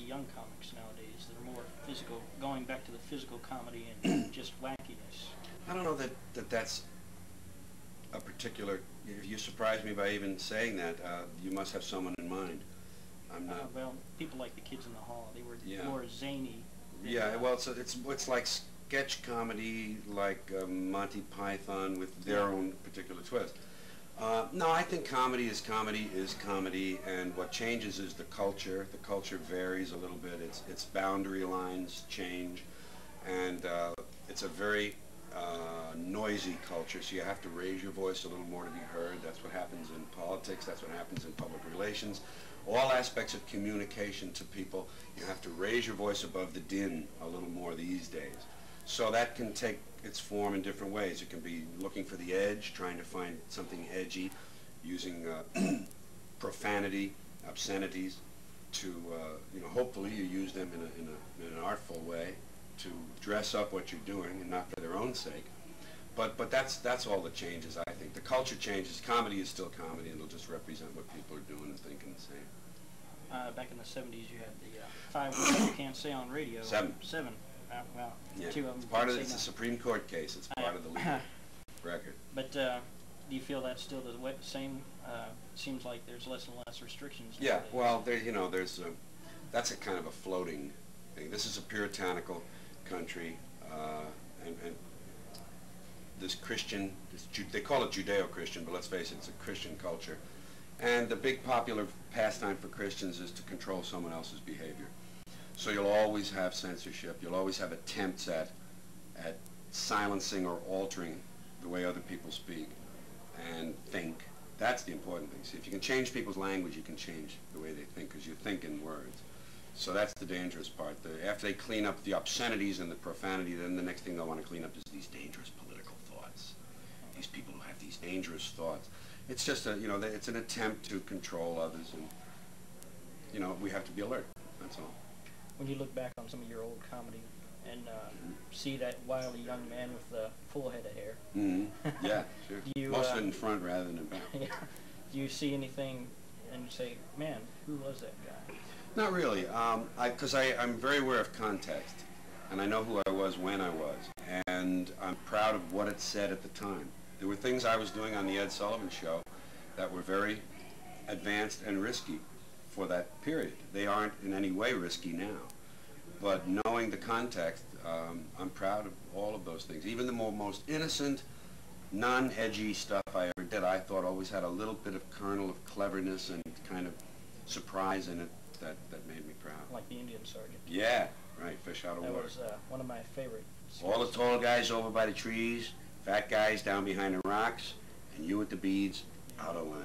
young comics nowadays that are more physical, going back to the physical comedy and just wackiness. I don't know that that's a particular. You surprised me by even saying that. You must have someone in mind. I'm not. Well, people like the Kids in the Hall. They were more zany. Yeah. Well, so it's like sketch comedy, like Monty Python with their own particular twist. No, I think comedy is comedy, and what changes is the culture. The culture varies a little bit. Its boundary lines change, and it's a very noisy culture, so you have to raise your voice a little more to be heard. That's what happens in politics. That's what happens in public relations. All aspects of communication to people, you have to raise your voice above the din a little more these days. So that can take its form in different ways. It can be looking for the edge, trying to find something edgy, using profanity, obscenities to, you know, hopefully you use them in an artful way to dress up what you're doing and not for their own sake. But that's all that changes, I think. The culture changes. Comedy is still comedy, and it'll just represent what people are doing and thinking the same. Back in the 70s, you had the 5 words you can't say on radio. Seven. Well, yeah. 2 of them. It's part of it's a Supreme Court case. It's part of the legal record. But do you feel that's still the same? Seems like there's less and less restrictions. Yeah. Well, there, you know, that's a kind of a floating thing. This is a puritanical country, and this Christian, they call it Judeo-Christian, but let's face it, it's a Christian culture. And the big popular pastime for Christians is to control someone else's behavior. So you'll always have censorship. You'll always have attempts at silencing or altering the way other people speak and think. That's the important thing. See, if you can change people's language, you can change the way they think, because you think in words. So that's the dangerous part. After they clean up the obscenities and the profanity, then the next thing they'll want to clean up is these dangerous political thoughts. These people who have these dangerous thoughts. It's just you know, it's an attempt to control others, and, you know, we have to be alert. That's all. When you look back on some of your old comedy and see that wily young man with the full head of hair. Mm-hmm. Yeah, sure. Most of it in front rather than in back. Yeah. Do you see anything and you say, man, who was that guy? Not really, because I'm very aware of context, and I know who I was when I was, and I'm proud of what it said at the time. There were things I was doing on the Ed Sullivan Show that were very advanced and risky for that period. They aren't in any way risky now, but knowing the context, I'm proud of all of those things. Even the most innocent, non-edgy stuff I ever did, I thought always had a little bit of kernel of cleverness and kind of surprise in it. That made me proud. Like the Indian Sergeant. Yeah, right, fish out of water. That was one of my favorite. All the tall guys over by the trees, fat guys down behind the rocks, and you with the beads out of line.